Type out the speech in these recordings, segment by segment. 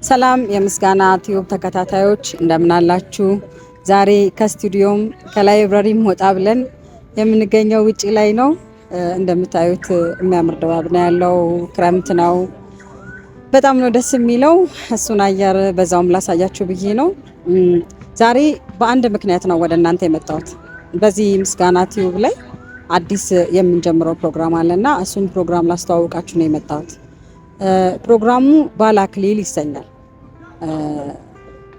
ሰላም የምስጋና ቲዩብ ተከታታዮች እንደምን አላችሁ? ዛሬ ከስቱዲዮም ከላይብረሪም ወጣ ብለን የምንገኘው ውጪ ላይ ነው። እንደምታዩት የሚያምር ድባብ ነው ያለው። ክረምት ነው። በጣም ነው ደስ የሚለው። እሱን አየር በዛውም ላሳያችሁ ብዬ ነው። ዛሬ በአንድ ምክንያት ነው ወደ እናንተ የመጣሁት። በዚህ ምስጋና ቲዩብ ላይ አዲስ የምንጀምረው ፕሮግራም አለና እሱን ፕሮግራም ላስተዋውቃችሁ ነው የመጣሁት። ፕሮግራሙ ባለአክሊል ይሰኛል።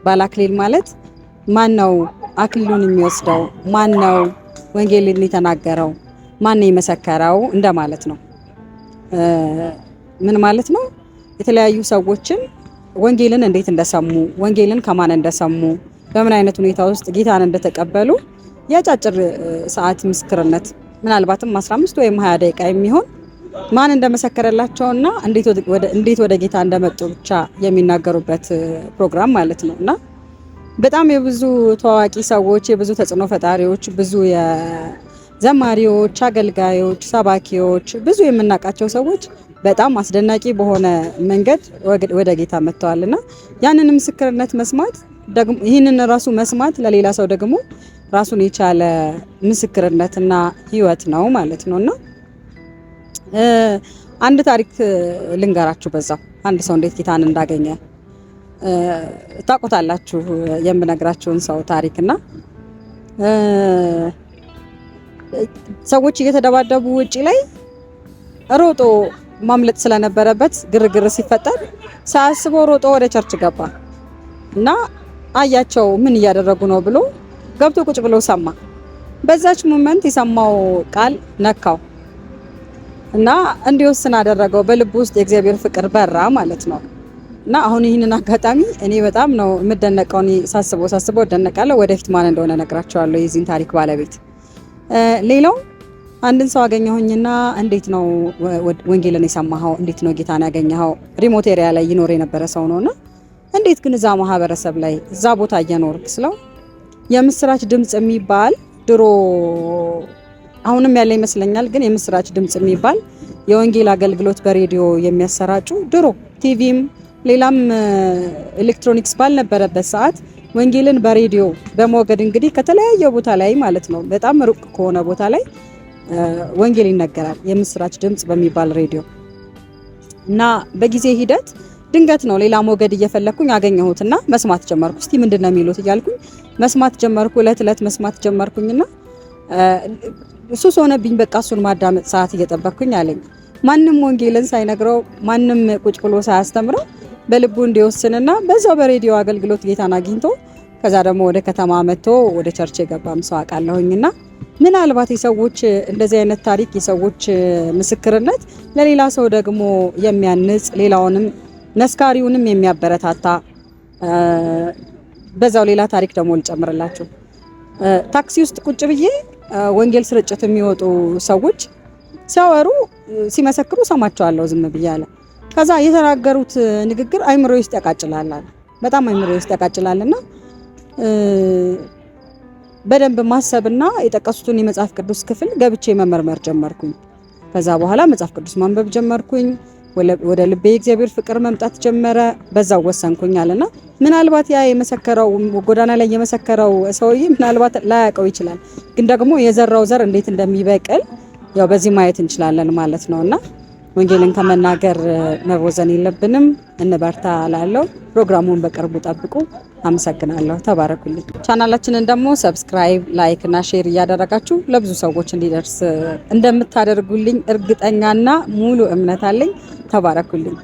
ባለአክሊል ማለት ማን ነው አክሊሉን የሚወስደው? ማን ነው ወንጌልን የተናገረው? ማን ነው የመሰከረው እንደማለት ነው። ምን ማለት ነው? የተለያዩ ሰዎችን ወንጌልን እንዴት እንደሰሙ፣ ወንጌልን ከማን እንደሰሙ፣ በምን አይነት ሁኔታ ውስጥ ጌታን እንደተቀበሉ የአጫጭር ሰዓት ምስክርነት ምናልባትም 15 ወይም 20 ደቂቃ የሚሆን ማን እንደመሰከረላቸውና እንዴት ወደ ጌታ እንደመጡ ብቻ የሚናገሩበት ፕሮግራም ማለት ነው። እና በጣም የብዙ ታዋቂ ሰዎች፣ የብዙ ተጽዕኖ ፈጣሪዎች፣ ብዙ የዘማሪዎች፣ አገልጋዮች፣ ሰባኪዎች፣ ብዙ የምናውቃቸው ሰዎች በጣም አስደናቂ በሆነ መንገድ ወደ ጌታ መጥተዋልና ያንን ምስክርነት መስማት ደግሞ ይህንን ራሱ መስማት ለሌላ ሰው ደግሞ ራሱን የቻለ ምስክርነትና ሕይወት ነው ማለት ነውና አንድ ታሪክ ልንገራችሁ። በዛው አንድ ሰው እንዴት ጌታን እንዳገኘ ታውቁታላችሁ። የምነግራችሁን ሰው ታሪክና ሰዎች እየተደባደቡ ውጪ ላይ ሮጦ ማምለጥ ስለነበረበት ግርግር ሲፈጠር ሳያስበው ሮጦ ወደ ቸርች ገባ እና አያቸው ምን እያደረጉ ነው ብሎ ገብቶ ቁጭ ብሎ ሰማ። በዛች ሞመንት የሰማው ቃል ነካው እና እንዲወስን አደረገው። በልቡ ውስጥ የእግዚአብሔር ፍቅር በራ ማለት ነው። እና አሁን ይህንን አጋጣሚ እኔ በጣም ነው የምደነቀው። እኔ ሳስበው እደነቃለሁ። ወደፊት ማን እንደሆነ ነግራቸዋለሁ፣ የዚህን ታሪክ ባለቤት። ሌላው አንድን ሰው አገኘሁኝና እንዴት ነው ወንጌልን የሰማኸው? እንዴት ነው ጌታን ያገኘኸው? ሪሞት ኤሪያ ላይ ይኖር የነበረ ሰው ነውና እንዴት ግን እዛ ማህበረሰብ ላይ እዛ ቦታ እየኖርክ ስለው የምስራች ድምጽ የሚባል ድሮ አሁንም ያለ ይመስለኛል፣ ግን የምስራች ድምጽ የሚባል የወንጌል አገልግሎት በሬዲዮ የሚያሰራጩ ድሮ ቲቪም ሌላም ኤሌክትሮኒክስ ባልነበረበት ሰዓት ወንጌልን በሬዲዮ በሞገድ እንግዲህ ከተለያየ ቦታ ላይ ማለት ነው፣ በጣም ሩቅ ከሆነ ቦታ ላይ ወንጌል ይነገራል። የምስራች ድምጽ በሚባል ሬዲዮ እና በጊዜ ሂደት ድንገት ነው ሌላ ሞገድ እየፈለኩኝ አገኘሁትና መስማት ጀመርኩ። እስቲ ምንድነው የሚሉት እያልኩኝ መስማት ጀመርኩ። እለት መስማት ጀመርኩኝና ሱስ ሆነብኝ። በቃ እሱን ማዳመጥ ሰዓት እየጠበቅኩኝ አለኝ። ማንም ወንጌልን ሳይነግረው ማንም ቁጭ ብሎ ሳያስተምረው በልቡ እንዲወስንና በዛው በሬዲዮ አገልግሎት ጌታን አግኝቶ ከዛ ደግሞ ወደ ከተማ መጥቶ ወደ ቸርች የገባም ሰው አውቃለሁኝና ምናልባት የሰዎች እንደዚህ አይነት ታሪክ የሰዎች ምስክርነት ለሌላ ሰው ደግሞ የሚያንጽ ሌላውንም መስካሪውንም የሚያበረታታ በዛው ሌላ ታሪክ ደግሞ ልጨምርላችሁ። ታክሲ ውስጥ ቁጭ ብዬ ወንጌል ስርጭት የሚወጡ ሰዎች ሲያወሩ ሲመሰክሩ ሰማቸዋለሁ ዝም ብያለሁ። ከዛ የተናገሩት ንግግር አይምሮ ውስጥ ያቃጭላል፣ በጣም አይምሮ ውስጥ ያቃጭላልና በደንብ ማሰብና የጠቀሱትን የመጽሐፍ ቅዱስ ክፍል ገብቼ መመርመር ጀመርኩኝ። ከዛ በኋላ መጽሐፍ ቅዱስ ማንበብ ጀመርኩኝ። ወደ ልቤ እግዚአብሔር ፍቅር መምጣት ጀመረ። በዛው ወሰንኩኛልና ምናልባት ያ የመሰከረው ጎዳና ላይ የመሰከረው ሰውዬ ምናልባት ላያውቀው ይችላል፣ ግን ደግሞ የዘራው ዘር እንዴት እንደሚበቅል ያው በዚህ ማየት እንችላለን ማለት ነውና ወንጌልን ከመናገር መቦዘን የለብንም። እንበርታ እላለሁ። ፕሮግራሙን በቅርቡ ጠብቁ። አመሰግናለሁ። ተባረኩልኝ። ቻናላችንን ደግሞ ሰብስክራይብ፣ ላይክ እና ሼር እያደረጋችሁ ለብዙ ሰዎች እንዲደርስ እንደምታደርጉልኝ እርግጠኛና ሙሉ እምነት አለኝ። ተባረኩልኝ።